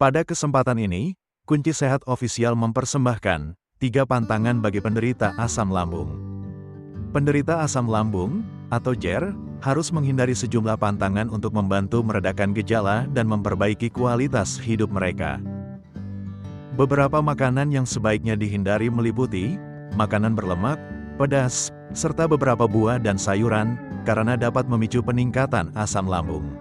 Pada kesempatan ini, Kunci Sehat Official mempersembahkan 3 pantangan bagi penderita asam lambung. Penderita asam lambung, atau JER, harus menghindari sejumlah pantangan untuk membantu meredakan gejala dan memperbaiki kualitas hidup mereka. Beberapa makanan yang sebaiknya dihindari meliputi makanan berlemak, pedas, serta beberapa buah dan sayuran, karena dapat memicu peningkatan asam lambung.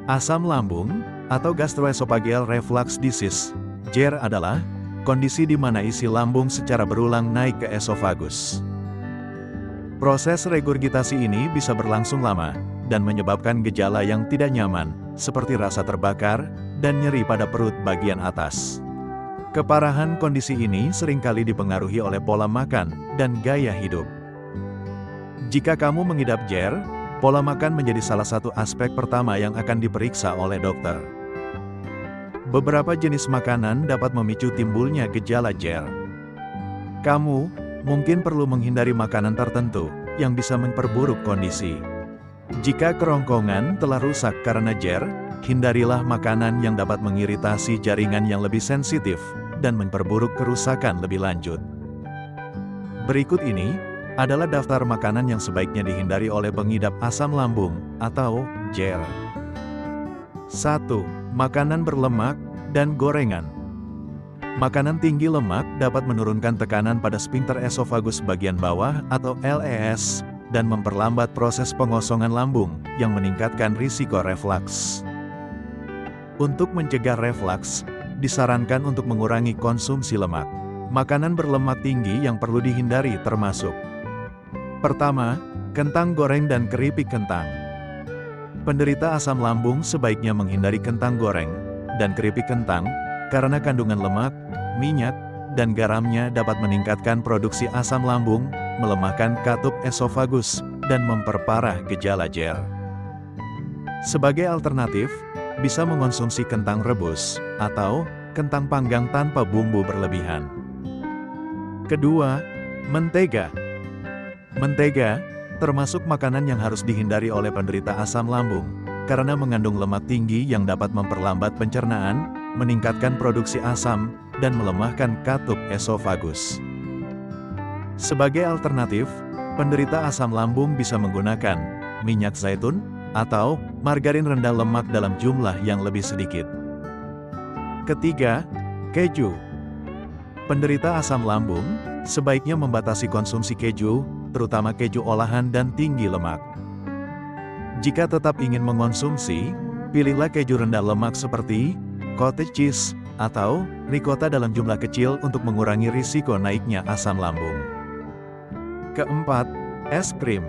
Asam lambung, atau gastroesophageal reflux disease, JER adalah kondisi di mana isi lambung secara berulang naik ke esofagus. Proses regurgitasi ini bisa berlangsung lama, dan menyebabkan gejala yang tidak nyaman, seperti rasa terbakar, dan nyeri pada perut bagian atas. Keparahan kondisi ini seringkali dipengaruhi oleh pola makan dan gaya hidup. Jika kamu mengidap JER, pola makan menjadi salah satu aspek pertama yang akan diperiksa oleh dokter. Beberapa jenis makanan dapat memicu timbulnya gejala JER. Kamu mungkin perlu menghindari makanan tertentu yang bisa memperburuk kondisi. Jika kerongkongan telah rusak karena JER, hindarilah makanan yang dapat mengiritasi jaringan yang lebih sensitif dan memperburuk kerusakan lebih lanjut. Berikut ini adalah daftar makanan yang sebaiknya dihindari oleh pengidap asam lambung atau JER. 1. Makanan berlemak dan gorengan. Makanan tinggi lemak dapat menurunkan tekanan pada sphincter esofagus bagian bawah atau LES dan memperlambat proses pengosongan lambung yang meningkatkan risiko reflux. Untuk mencegah reflux, disarankan untuk mengurangi konsumsi lemak. Makanan berlemak tinggi yang perlu dihindari termasuk: pertama, kentang goreng dan keripik kentang. Penderita asam lambung sebaiknya menghindari kentang goreng dan keripik kentang, karena kandungan lemak, minyak, dan garamnya dapat meningkatkan produksi asam lambung, melemahkan katup esofagus, dan memperparah gejala JER. Sebagai alternatif, bisa mengonsumsi kentang rebus, atau kentang panggang tanpa bumbu berlebihan. Kedua, mentega. Mentega termasuk makanan yang harus dihindari oleh penderita asam lambung, karena mengandung lemak tinggi yang dapat memperlambat pencernaan, meningkatkan produksi asam, dan melemahkan katup esofagus. Sebagai alternatif, penderita asam lambung bisa menggunakan minyak zaitun, atau margarin rendah lemak dalam jumlah yang lebih sedikit. Ketiga, keju. Penderita asam lambung sebaiknya membatasi konsumsi keju, terutama keju olahan dan tinggi lemak. Jika tetap ingin mengonsumsi, pilihlah keju rendah lemak seperti cottage cheese atau ricotta dalam jumlah kecil untuk mengurangi risiko naiknya asam lambung. Keempat, es krim.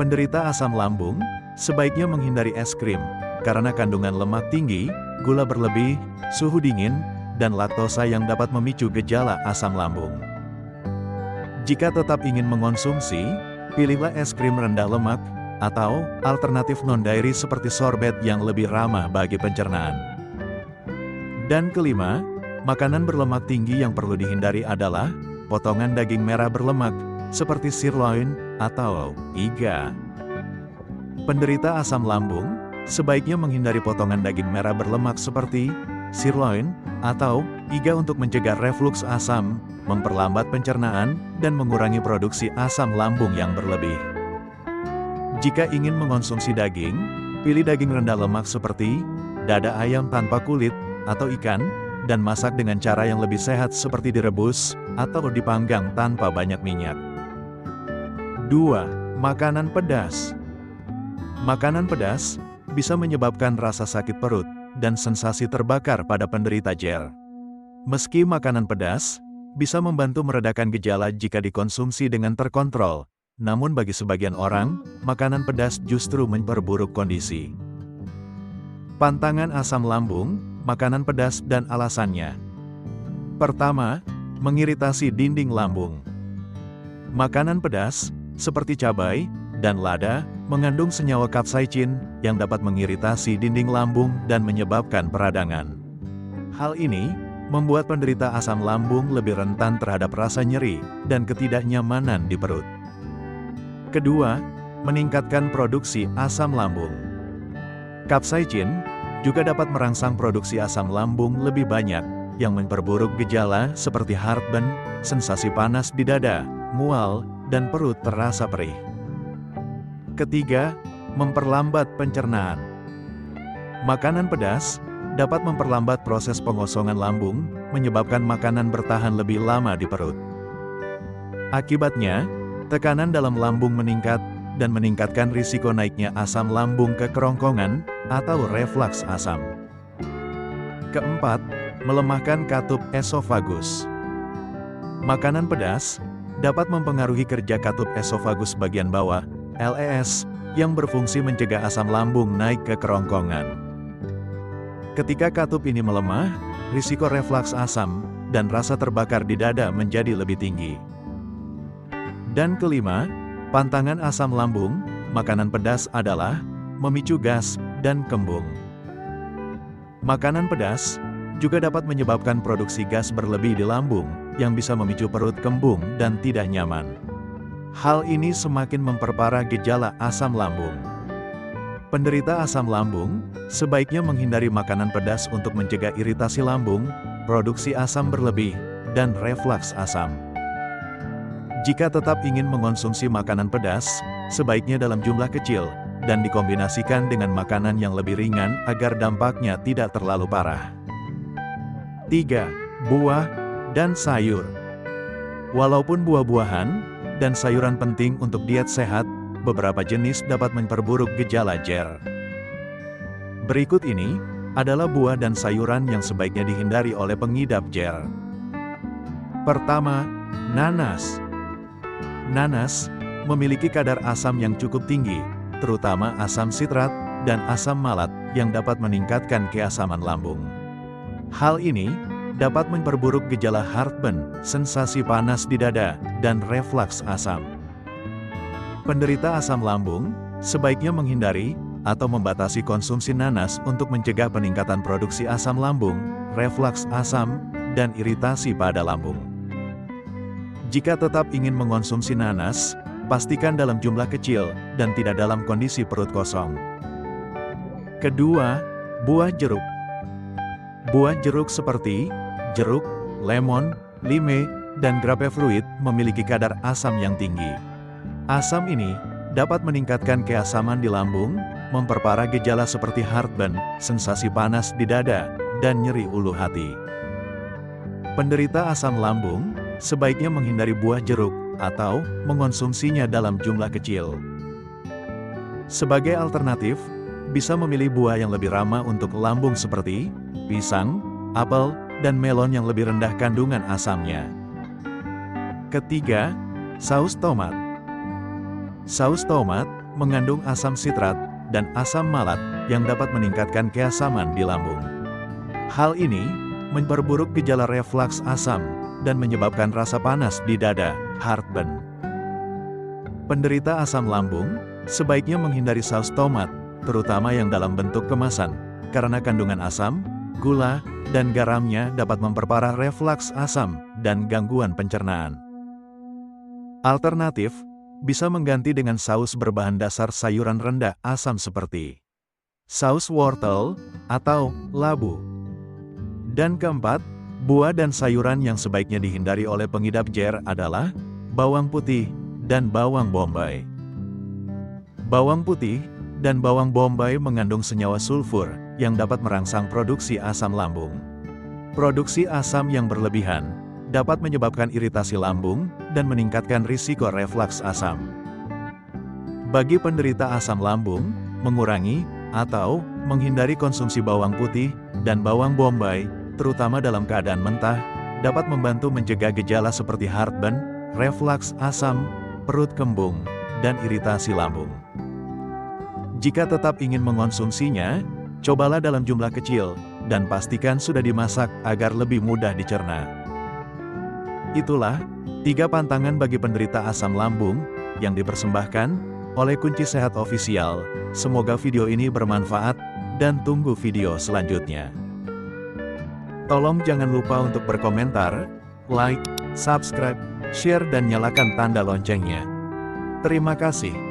Penderita asam lambung sebaiknya menghindari es krim, karena kandungan lemak tinggi, gula berlebih, suhu dingin, dan laktosa yang dapat memicu gejala asam lambung. Jika tetap ingin mengonsumsi, pilihlah es krim rendah lemak, atau alternatif non-dairy seperti sorbet yang lebih ramah bagi pencernaan. Dan kelima, makanan berlemak tinggi yang perlu dihindari adalah potongan daging merah berlemak, seperti sirloin atau iga. Penderita asam lambung sebaiknya menghindari potongan daging merah berlemak seperti sirloin atau iga untuk mencegah reflux asam, memperlambat pencernaan, dan mengurangi produksi asam lambung yang berlebih. Jika ingin mengonsumsi daging, pilih daging rendah lemak seperti dada ayam tanpa kulit atau ikan, dan masak dengan cara yang lebih sehat seperti direbus atau dipanggang tanpa banyak minyak. 2. Makanan pedas. Makanan pedas bisa menyebabkan rasa sakit perut dan sensasi terbakar pada penderita JER. Meski makanan pedas bisa membantu meredakan gejala jika dikonsumsi dengan terkontrol, namun bagi sebagian orang, makanan pedas justru memperburuk kondisi. Pantangan asam lambung, makanan pedas dan alasannya. Pertama, mengiritasi dinding lambung. Makanan pedas, seperti cabai dan lada, mengandung senyawa kapsaicin yang dapat mengiritasi dinding lambung dan menyebabkan peradangan. Hal ini membuat penderita asam lambung lebih rentan terhadap rasa nyeri dan ketidaknyamanan di perut. Kedua, meningkatkan produksi asam lambung. Kapsaicin juga dapat merangsang produksi asam lambung lebih banyak, yang memperburuk gejala seperti heartburn, sensasi panas di dada, mual, dan perut terasa perih. Ketiga, memperlambat pencernaan. Makanan pedas dapat memperlambat proses pengosongan lambung, menyebabkan makanan bertahan lebih lama di perut. Akibatnya, tekanan dalam lambung meningkat, dan meningkatkan risiko naiknya asam lambung ke kerongkongan, atau reflux asam. Keempat, melemahkan katup esofagus. Makanan pedas dapat mempengaruhi kerja katup esofagus bagian bawah, LES, yang berfungsi mencegah asam lambung naik ke kerongkongan. Ketika katup ini melemah, risiko reflux asam dan rasa terbakar di dada menjadi lebih tinggi. Dan kelima, pantangan asam lambung. Makanan pedas adalah memicu gas dan kembung. Makanan pedas juga dapat menyebabkan produksi gas berlebih di lambung, yang bisa memicu perut kembung dan tidak nyaman. Hal ini semakin memperparah gejala asam lambung. Penderita asam lambung sebaiknya menghindari makanan pedas untuk mencegah iritasi lambung, produksi asam berlebih, dan reflux asam. Jika tetap ingin mengonsumsi makanan pedas, sebaiknya dalam jumlah kecil, dan dikombinasikan dengan makanan yang lebih ringan agar dampaknya tidak terlalu parah. 3. Buah dan sayur. Walaupun buah-buahan dan sayuran penting untuk diet sehat, beberapa jenis dapat memperburuk gejala JER. Berikut ini adalah buah dan sayuran yang sebaiknya dihindari oleh pengidap JER. Pertama, nanas. Nanas memiliki kadar asam yang cukup tinggi, terutama asam sitrat dan asam malat yang dapat meningkatkan keasaman lambung. Hal ini dapat memperburuk gejala heartburn, sensasi panas di dada, dan reflux asam. Penderita asam lambung sebaiknya menghindari atau membatasi konsumsi nanas untuk mencegah peningkatan produksi asam lambung, reflux asam, dan iritasi pada lambung. Jika tetap ingin mengonsumsi nanas, pastikan dalam jumlah kecil dan tidak dalam kondisi perut kosong. Kedua, buah jeruk. Buah jeruk seperti jeruk, lemon, lime, dan grapefruit memiliki kadar asam yang tinggi. Asam ini dapat meningkatkan keasaman di lambung, memperparah gejala seperti heartburn, sensasi panas di dada, dan nyeri ulu hati. Penderita asam lambung sebaiknya menghindari buah jeruk atau mengonsumsinya dalam jumlah kecil. Sebagai alternatif, bisa memilih buah yang lebih ramah untuk lambung seperti pisang, apel, dan melon yang lebih rendah kandungan asamnya. Ketiga, saus tomat. Saus tomat mengandung asam sitrat dan asam malat yang dapat meningkatkan keasaman di lambung. Hal ini memperburuk gejala reflux asam dan menyebabkan rasa panas di dada, heartburn. Penderita asam lambung sebaiknya menghindari saus tomat, terutama yang dalam bentuk kemasan, karena kandungan asam, gula, dan garamnya dapat memperparah reflux asam dan gangguan pencernaan. Alternatif, bisa mengganti dengan saus berbahan dasar sayuran rendah asam seperti saus wortel atau labu. Dan keempat, buah dan sayuran yang sebaiknya dihindari oleh pengidap JER adalah bawang putih dan bawang bombay. Bawang putih dan bawang bombay mengandung senyawa sulfur yang dapat merangsang produksi asam lambung. Produksi asam yang berlebihan dapat menyebabkan iritasi lambung dan meningkatkan risiko reflux asam. Bagi penderita asam lambung, mengurangi atau menghindari konsumsi bawang putih dan bawang bombay, terutama dalam keadaan mentah, dapat membantu mencegah gejala seperti heartburn, reflux asam, perut kembung, dan iritasi lambung. Jika tetap ingin mengonsumsinya, cobalah dalam jumlah kecil, dan pastikan sudah dimasak agar lebih mudah dicerna. Itulah 3 pantangan bagi penderita asam lambung yang dipersembahkan oleh Kunci Sehat Official. Semoga video ini bermanfaat, dan tunggu video selanjutnya. Tolong jangan lupa untuk berkomentar, like, subscribe, share, dan nyalakan tanda loncengnya. Terima kasih.